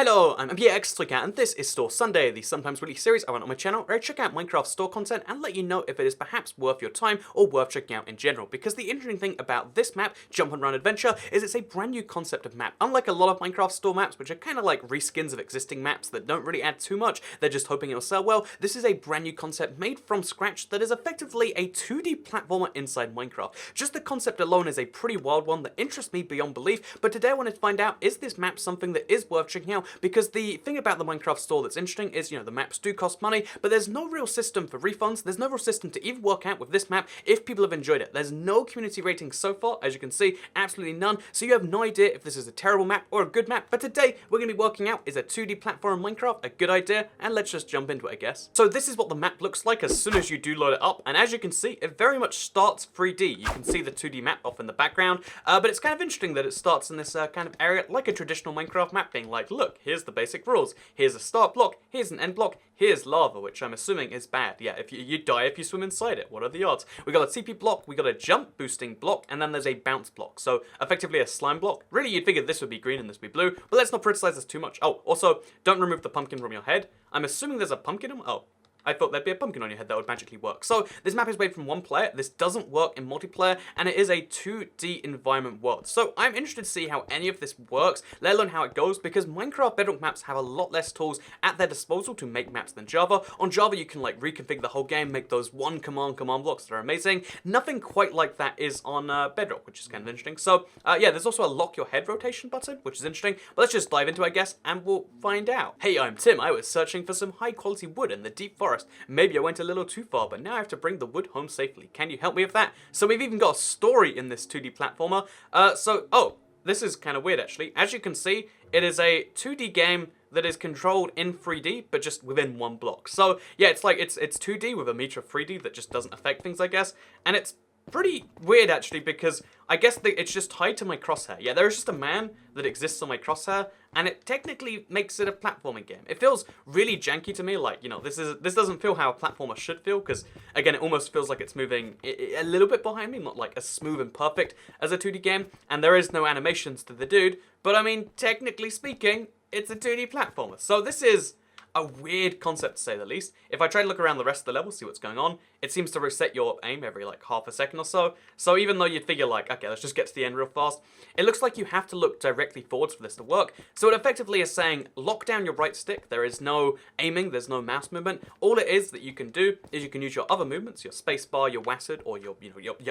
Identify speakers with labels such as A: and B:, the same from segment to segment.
A: Hello, I'm MPX and this is Store Sunday, the sometimes weekly series I run on my channel where I check out Minecraft store content and let you know if it is perhaps worth your time or worth checking out in general. Because the interesting thing about this map, Jump and Run Adventure, is it's a brand new concept of map. Unlike a lot of Minecraft store maps, which are kind of like reskins of existing maps that don't really add too much, they're just hoping it'll sell well, this is a brand new concept made from scratch that is effectively a 2D platformer inside Minecraft. Just the concept alone is a pretty wild one that interests me beyond belief, but today I wanted to find out, is this map something that is worth checking out? Because the thing about the Minecraft store that's interesting is, the maps do cost money, but there's no real system for refunds. There's no real system to even work out with this map if people have enjoyed it. There's no community rating so far, as you can see, absolutely none, so you have no idea if this is a terrible map or a good map. But today, we're going to be working out, is a 2D platform in Minecraft a good idea? And let's just jump into it, I guess. So this is what the map looks like as soon as you do load it up, and as you can see, it very much starts 3D. You can see the 2D map off in the background, but it's kind of interesting that it starts in this kind of area like a traditional Minecraft map, being like, look, here's the basic rules. Here's a start block, here's an end block, here's lava, which I'm assuming is bad. Yeah, if you die if you swim inside it. What are the odds? We got a TP block, we got a jump boosting block, and then there's a bounce block. So effectively a slime block. Really, you'd figure this would be green and this would be blue, but let's not criticize this too much. Oh, also, don't remove the pumpkin from your head. I'm assuming there's a pumpkin in. Oh, I thought there'd be a pumpkin on your head that would magically work. So this map is made from one player. This doesn't work in multiplayer, and it is a 2D environment world. So I'm interested to see how any of this works, let alone how it goes, because Minecraft Bedrock maps have a lot less tools at their disposal to make maps than Java. On Java, you can like reconfigure the whole game, make those one command blocks that are amazing. Nothing quite like that is on Bedrock, which is kind of interesting. So yeah, there's also a lock your head rotation button, which is interesting. But let's just dive into it, I guess, and we'll find out. Hey, I'm Tim. I was searching for some high quality wood in the deep forest. Maybe I went a little too far, but now I have to bring the wood home safely. Can you help me with that? So we've even got a story in this 2D platformer. Oh, this is kind of weird actually. As you can see, it is a 2D game that is controlled in 3D, but just within one block. So yeah, it's like, it's 2D with a meter of 3D that just doesn't affect things, I guess. And it's pretty weird actually, because I guess it's just tied to my crosshair. Yeah, there is just a man that exists on my crosshair, and it technically makes it a platforming game. It feels really janky to me, like, this doesn't feel how a platformer should feel, because, again, it almost feels like it's moving a little bit behind me, not like as smooth and perfect as a 2D game, and there is no animations to the dude, but I mean, technically speaking, it's a 2D platformer. So this is a weird concept to say the least. If I try to look around the rest of the level, see what's going on, it seems to reset your aim every like half a second or so. So even though you'd figure like, okay, let's just get to the end real fast, it looks like you have to look directly forwards for this to work. So it effectively is saying, lock down your right stick. There is no aiming, there's no mouse movement. All it is that you can do is you can use your other movements, your spacebar, your WASD, or your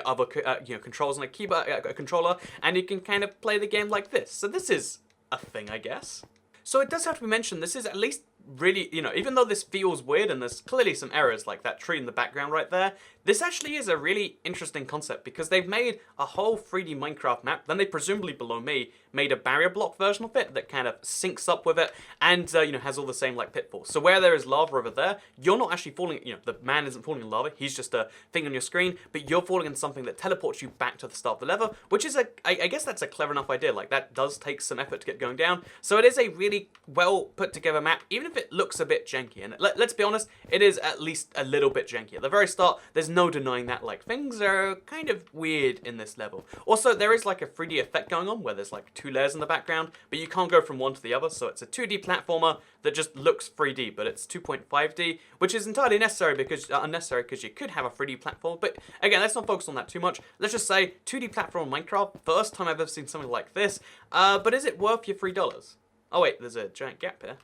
A: other controls on a keyboard controller, and you can kind of play the game like this. So this is a thing, I guess. So it does have to be mentioned, this is at least really, even though this feels weird and there's clearly some errors like that tree in the background right there, this actually is a really interesting concept because they've made a whole 3D Minecraft map, then they presumably below me made a barrier block version of it that kind of syncs up with it and, has all the same like pitfalls. So where there is lava over there, you're not actually falling, the man isn't falling in lava, he's just a thing on your screen, but you're falling in something that teleports you back to the start of the level, which is I guess that's a clever enough idea. Like that does take some effort to get going down. So it is a really well put together map, even if it looks a bit janky. And let's be honest, it is at least a little bit janky. At the very start, there's no denying that, like, things are kind of weird in this level. Also, there is like a 3D effect going on where there's like two layers in the background, but you can't go from one to the other, so it's a 2D platformer that just looks 3D, but it's 2.5D, which is entirely necessary because unnecessary because you could have a 3D platform. But again, let's not focus on that too much. Let's just say 2D platform Minecraft, first time I've ever seen something like this. But is it worth your $3? Oh wait, there's a giant gap here.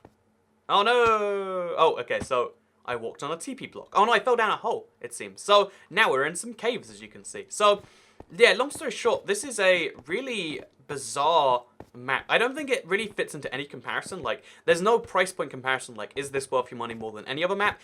A: Oh no! Oh, okay, so I walked on a TP block. Oh no, I fell down a hole, it seems. So now we're in some caves, as you can see. So yeah, long story short, this is a really bizarre map. I don't think it really fits into any comparison. Like, there's no price point comparison. Like, is this worth your money more than any other map?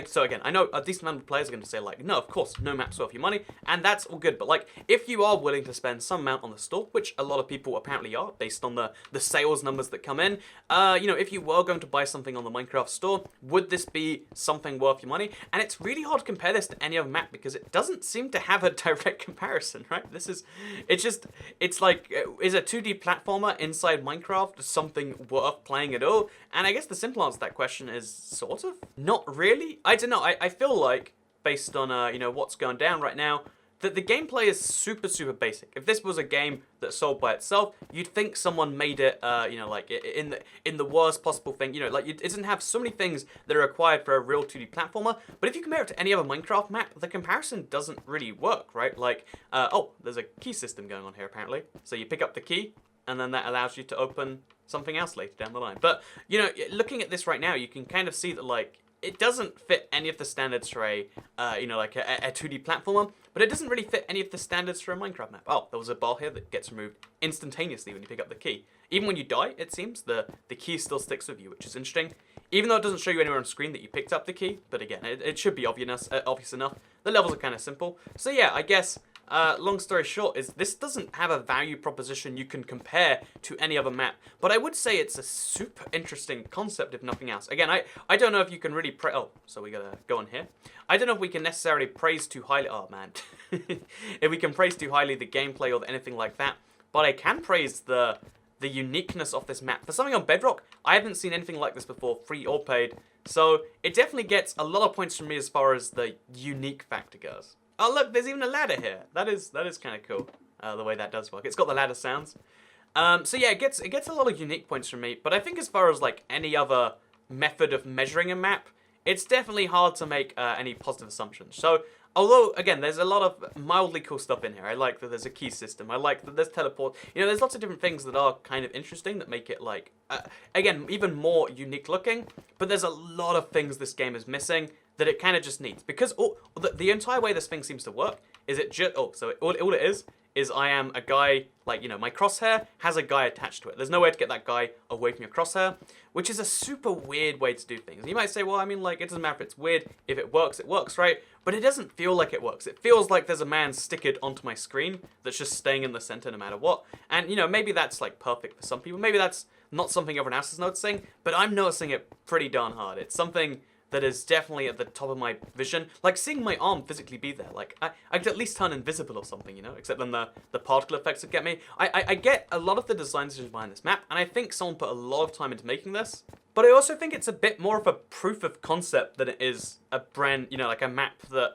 A: So again, I know a decent amount of players are going to say like, no, of course, no map's worth your money, and that's all good. But like, if you are willing to spend some amount on the store, which a lot of people apparently are, based on the sales numbers that come in, if you were going to buy something on the Minecraft store, would this be something worth your money? And it's really hard to compare this to any other map because it doesn't seem to have a direct comparison, right? It's like, is a 2D platformer inside Minecraft something worth playing at all? And I guess the simple answer to that question is sort of. Not really. I don't know. I feel like, based on what's going down right now, that the gameplay is super, super basic. If this was a game that sold by itself, you'd think someone made it, you know, like in the worst possible thing. You know, like it doesn't have so many things that are required for a real 2D platformer. But if you compare it to any other Minecraft map, the comparison doesn't really work, right? Like, oh, there's a key system going on here apparently. So you pick up the key, and then that allows you to open something else later down the line. But you know, looking at this right now, you can kind of see that like it doesn't fit any of the standards for a, you know, like a 2D platformer, but it doesn't really fit any of the standards for a Minecraft map. Oh, there was a bar here that gets removed instantaneously when you pick up the key. Even when you die, it seems, the key still sticks with you, which is interesting. Even though it doesn't show you anywhere on screen that you picked up the key, but again, it should be obvious enough. The levels are kind of simple. So yeah, I guess, long story short, is this doesn't have a value proposition you can compare to any other map. But I would say it's a super interesting concept, if nothing else. Again, I don't know if you can really oh, so we gotta go on here. I don't know if we can necessarily praise too highly, oh man, if we can praise too highly the gameplay or anything like that. But I can praise the uniqueness of this map. For something on Bedrock, I haven't seen anything like this before, free or paid. So it definitely gets a lot of points from me as far as the unique factor goes. Oh look, there's even a ladder here. That is kind of cool, the way that does work. It's got the ladder sounds. So yeah, it gets a lot of unique points from me. But I think as far as like any other method of measuring a map, it's definitely hard to make any positive assumptions. So although, again, there's a lot of mildly cool stuff in here. I like that there's a key system. I like that there's teleport. You know, there's lots of different things that are kind of interesting that make it, like, again, even more unique looking. But there's a lot of things this game is missing that it kind of just needs. Because the entire way this thing seems to work is it just... Oh, so all it is I am a guy, like, you know, my crosshair has a guy attached to it. There's no way to get that guy away from your crosshair, which is a super weird way to do things. You might say, well, I mean, like, it doesn't matter if it's weird. If it works, right? But it doesn't feel like it works. It feels like there's a man stickered onto my screen that's just staying in the center no matter what. And, you know, maybe that's, like, perfect for some people. Maybe that's not something everyone else is noticing, but I'm noticing it pretty darn hard. It's something that is definitely at the top of my vision. Like, seeing my arm physically be there. Like, I could at least turn invisible or something, you know? Except then the particle effects would get me. I get a lot of the design decisions behind this map, and I think someone put a lot of time into making this. But I also think it's a bit more of a proof of concept than it is a brand, you know, like a map that,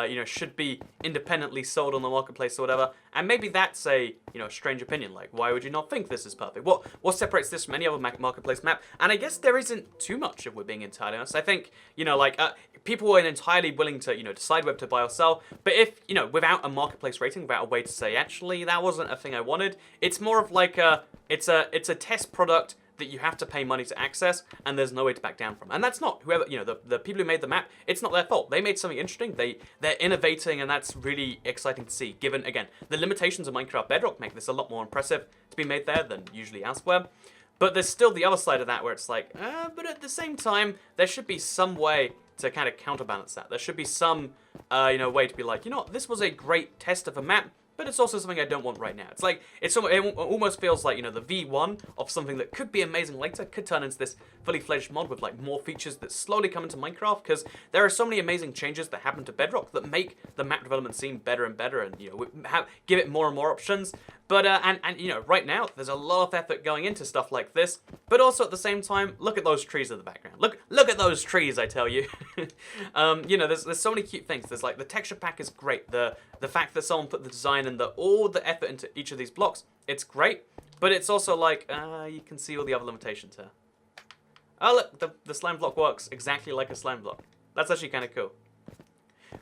A: you know, should be independently sold on the marketplace or whatever. And maybe that's a, you know, strange opinion. Like, why would you not think this is perfect? What separates this from any other marketplace map? And I guess there isn't too much, if we're being entirely honest. I think, you know, like, people were entirely willing to, you know, decide whether to buy or sell. But if, you know, without a marketplace rating, without a way to say, actually, that wasn't a thing I wanted, it's more of like it's a test product that you have to pay money to access, and there's no way to back down from. And that's not whoever, you know, the people who made the map, it's not their fault. They made something interesting, they're innovating, and that's really exciting to see, given, again, the limitations of Minecraft Bedrock make this a lot more impressive to be made there than usually elsewhere. But there's still the other side of that where it's like, but at the same time, there should be some way to kind of counterbalance that. There should be some, you know, way to be like, you know what, this was a great test of a map, but it's also something I don't want right now. It's like, it almost feels like, you know, the V1 of something that could be amazing later could turn into this fully fledged mod with like more features that slowly come into Minecraft, because there are so many amazing changes that happen to Bedrock that make the map development seem better and better, and, you know, give it more and more options. But, and you know, right now, there's a lot of effort going into stuff like this, but also at the same time, look at those trees in the background. Look at those trees, I tell you. You know, there's so many cute things. There's like, the texture pack is great. The fact that someone put the design and all the effort into each of these blocks, it's great, but it's also like, you can see all the other limitations here. Oh look, the slime block works exactly like a slime block. That's actually kind of cool.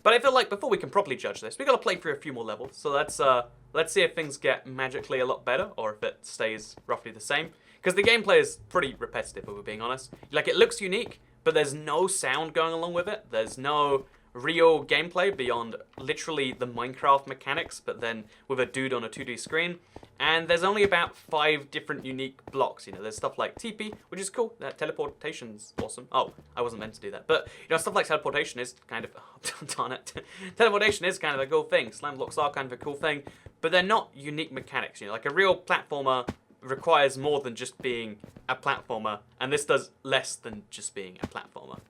A: But I feel like before we can properly judge this, we gotta play through a few more levels. So let's see if things get magically a lot better, or if it stays roughly the same. Because the gameplay is pretty repetitive, if we're being honest. Like, it looks unique, but there's no sound going along with it. There's no real gameplay beyond literally the Minecraft mechanics, but then with a dude on a 2D screen. And there's only about 5 different unique blocks. You know, there's stuff like TP, which is cool. Teleportation's awesome. Oh, I wasn't meant to do that. But, you know, stuff like teleportation is kind of... Oh, darn it. Teleportation is kind of a cool thing. Slime blocks are kind of a cool thing. But they're not unique mechanics. You know, like a real platformer requires more than just being a platformer. And this does less than just being a platformer.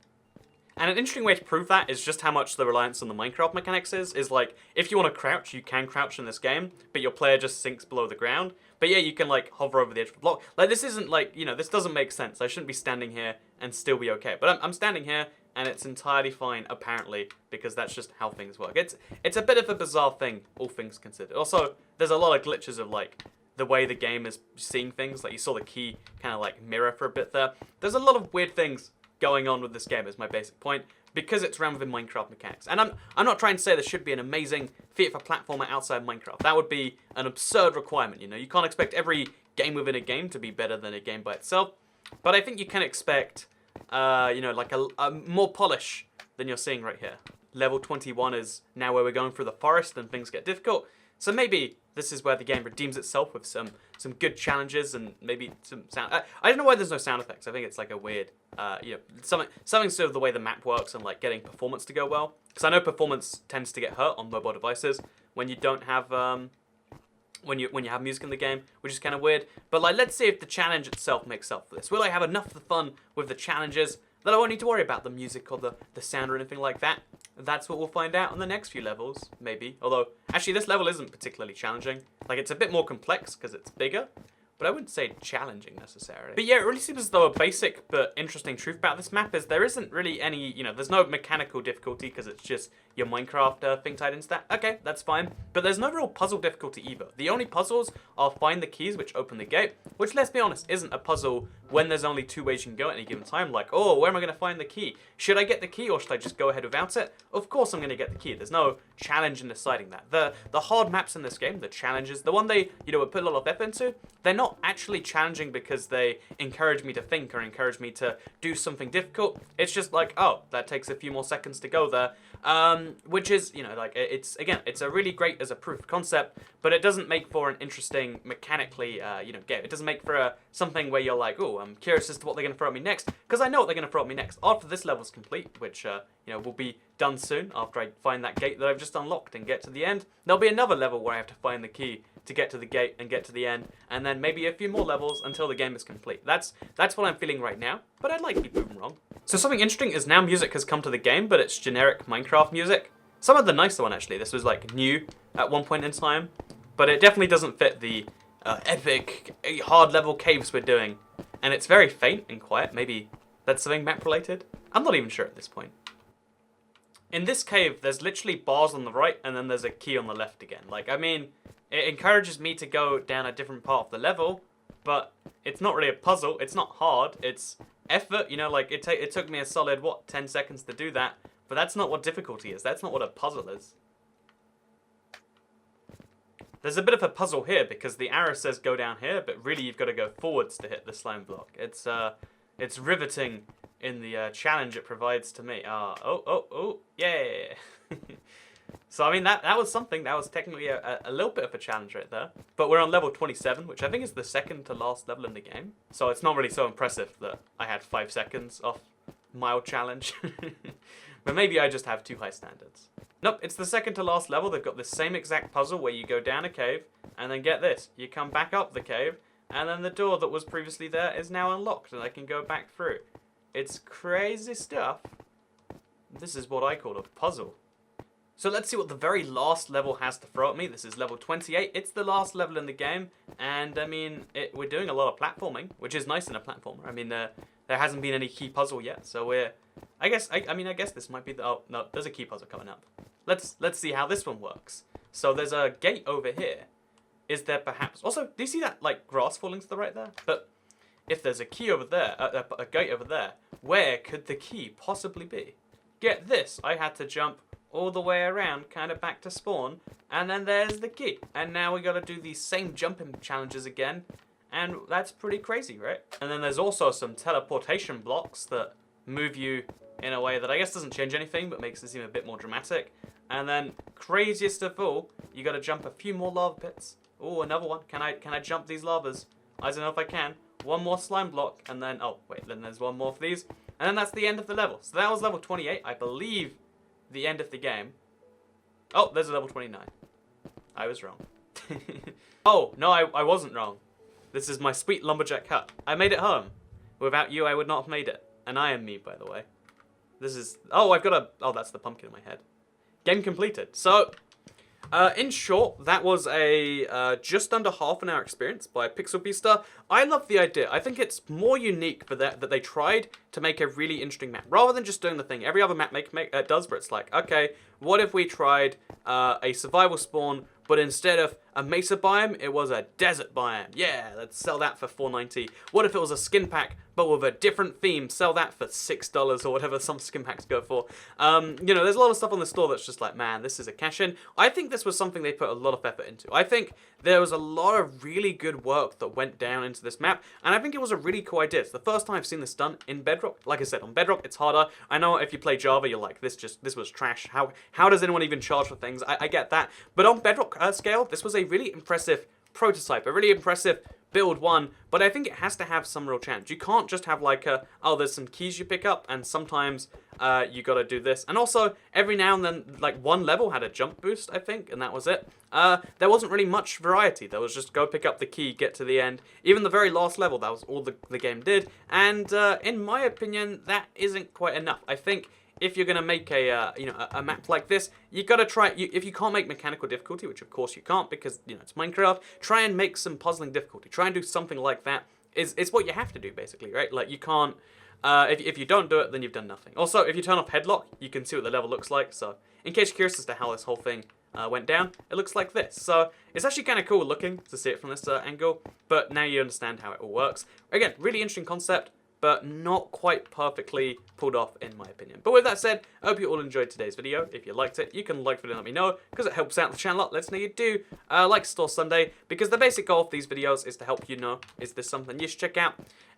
A: And an interesting way to prove that is just how much the reliance on the Minecraft mechanics is like, if you want to crouch, you can crouch in this game, but your player just sinks below the ground. But yeah, you can like hover over the edge of the block. Like, this isn't like, you know, this doesn't make sense. I shouldn't be standing here and still be okay. But I'm standing here and it's entirely fine, apparently, because that's just how things work. It's a bit of a bizarre thing, all things considered. Also, there's a lot of glitches of, like, the way the game is seeing things. Like, you saw the key kind of, like, mirror for a bit there. There's a lot of weird things going on with this game, is my basic point, because it's run within Minecraft mechanics. And I'm not trying to say there should be an amazing feat for platformer outside Minecraft. That would be an absurd requirement, you know? You can't expect every game within a game to be better than a game by itself. But I think you can expect, you know, like a more polish than you're seeing right here. Level 21 is now where we're going through the forest and things get difficult. So maybe this is where the game redeems itself with some good challenges and maybe some sound. I don't know why there's no sound effects. I think it's like a weird, you know, something sort of the way the map works and like getting performance to go well. Because I know performance tends to get hurt on mobile devices when you don't have when you have music in the game, which is kind of weird. But like, let's see if the challenge itself makes up for this. Will I have enough of the fun with the challenges that I won't need to worry about the music or the sound or anything like that? That's what we'll find out in the next few levels, maybe. Although, actually, this level isn't particularly challenging. Like, it's a bit more complex because it's bigger, but I wouldn't say challenging necessarily. But yeah, it really seems as though a basic but interesting truth about this map is there isn't really any, you know, there's no mechanical difficulty because it's just your Minecraft thing tied into that. Okay, that's fine. But there's no real puzzle difficulty either. The only puzzles are find the keys which open the gate, which, let's be honest, isn't a puzzle when there's only two ways you can go at any given time. Like, oh, where am I going to find the key? Should I get the key or should I just go ahead without it? Of course I'm going to get the key. There's no challenge in deciding that. The hard maps in this game, the challenges, the one they, you know, would put a lot of effort into, they're not actually challenging because they encourage me to think or encourage me to do something difficult. It's just like, oh, that takes a few more seconds to go there. Which is, you know, like, it's, again, it's a really great as a proof of concept, but it doesn't make for an interesting mechanically, you know, game. It doesn't make for something where you're like, oh, I'm curious as to what they're going to throw at me next, because I know what they're going to throw at me next. After this level's complete, which, you know, will be done soon, after I find that gate that I've just unlocked and get to the end, there'll be another level where I have to find the key to get to the gate and get to the end, and then maybe a few more levels until the game is complete. That's what I'm feeling right now, but I'd like to be proven wrong. So something interesting is now music has come to the game, but it's generic Minecraft music. Some of the nicer one, actually. This was, like, new at one point in time, but it definitely doesn't fit the epic, hard-level caves we're doing. And it's very faint and quiet. Maybe that's something map-related? I'm not even sure at this point. In this cave, there's literally bars on the right, and then there's a key on the left again. Like, I mean, it encourages me to go down a different part of the level, but it's not really a puzzle. It's not hard. It's effort. You know, like, it took me a solid, what, 10 seconds to do that. But that's not what difficulty is. That's not what a puzzle is. There's a bit of a puzzle here because the arrow says go down here, but really you've got to go forwards to hit the slime block. It's riveting in the challenge it provides to me. Oh, yeah. So, I mean, that was something. That was technically a little bit of a challenge right there. But we're on level 27, which I think is the second to last level in the game. So it's not really so impressive that I had 5 seconds off mild challenge. But maybe I just have too high standards. Nope, it's the second to last level. They've got the same exact puzzle where you go down a cave, and then get this. You come back up the cave, and then the door that was previously there is now unlocked, and I can go back through. It's crazy stuff. This is what I call a puzzle. So let's see what the very last level has to throw at me. This is level 28. It's the last level in the game, and I mean, we're doing a lot of platforming, which is nice in a platformer. I mean, there hasn't been any key puzzle yet, so we're... I guess this might be the... Oh, no, there's a key puzzle coming up. Let's see how this one works. So there's a gate over here. Is there perhaps... Also, do you see that, like, grass falling to the right there? But if there's a key over there, a gate over there, where could the key possibly be? Get this. I had to jump all the way around, kind of back to spawn, and then there's the key. And now we got to do these same jumping challenges again, and that's pretty crazy, right? And then there's also some teleportation blocks that move you in a way that I guess doesn't change anything, but makes it seem a bit more dramatic. And then, craziest of all, you got to jump a few more lava pits. Oh, another one. Can I jump these lavas? I don't know if I can. One more slime block, and then, oh, wait, then there's one more for these. And then that's the end of the level. So that was level 28, I believe, the end of the game. Oh, there's a level 29. I was wrong. Oh, no, I wasn't wrong. This is my sweet lumberjack hut. I made it home. Without you, I would not have made it. And I am me, by the way. This is... Oh, I've got a... Oh, that's the pumpkin in my head. Game completed. So, In short, that was a just under half an hour experience by Pixel Beaster. I love the idea. I think it's more unique for that they tried to make a really interesting map rather than just doing the thing every other map does, where it's like, okay, what if we tried a survival spawn, but instead of a mesa biome, it was a desert biome. Yeah, let's sell that for $4.90. What if it was a skin pack, but with a different theme? Sell that for $6 or whatever some skin packs go for. You know, there's a lot of stuff on the store that's just like, man, this is a cash-in. I think this was something they put a lot of effort into. I think there was a lot of really good work that went down into this map, and I think it was a really cool idea. It's the first time I've seen this done in Bedrock. Like I said, on Bedrock, it's harder. I know if you play Java, you're like, this was trash. How does anyone even charge for things? I get that. But on Bedrock scale, this was a really impressive prototype, a really impressive build one, but I think it has to have some real challenge. You can't just have like oh, there's some keys you pick up, and sometimes you gotta do this. And also, every now and then, like, one level had a jump boost, I think, and that was it. There wasn't really much variety. There was just go pick up the key, get to the end. Even the very last level, that was all the game did. And in my opinion, that isn't quite enough. I think if you're gonna make a a map like this, you gotta try. If you can't make mechanical difficulty, which of course you can't because it's Minecraft, try and make some puzzling difficulty. Try and do something like that. It's what you have to do basically, right? Like you can't. If you don't do it, then you've done nothing. Also, if you turn off headlock, you can see what the level looks like. So, in case you're curious as to how this whole thing went down, it looks like this. So, it's actually kind of cool looking to see it from this angle. But now you understand how it all works. Again, really interesting concept, but not quite perfectly pulled off in my opinion. But with that said, I hope you all enjoyed today's video. If you liked it, you can like the video and let me know, because it helps out the channel a lot. Lets me know you do like Store Sunday, because the basic goal of these videos is to help you know, is this something you should check out?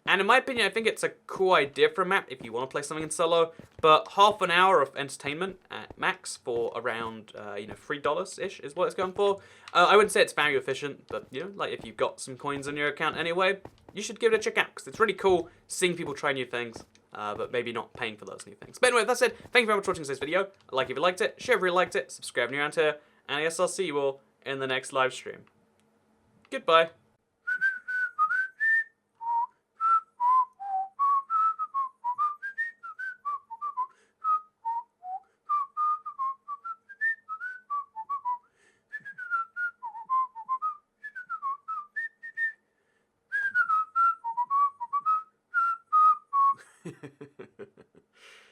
A: And in my opinion, I think it's a cool idea for a map if you want to play something in solo, but half an hour of entertainment at max for around, $3-ish is what it's going for. I wouldn't say it's value efficient, but, like if you've got some coins on your account anyway, you should give it a check out, because it's really cool seeing people try new things, but maybe not paying for those new things. But anyway, with that said, thank you very much for watching today's video. Like if you liked it, share if you liked it, subscribe if you're around here, and I guess I'll see you all in the next live stream. Goodbye.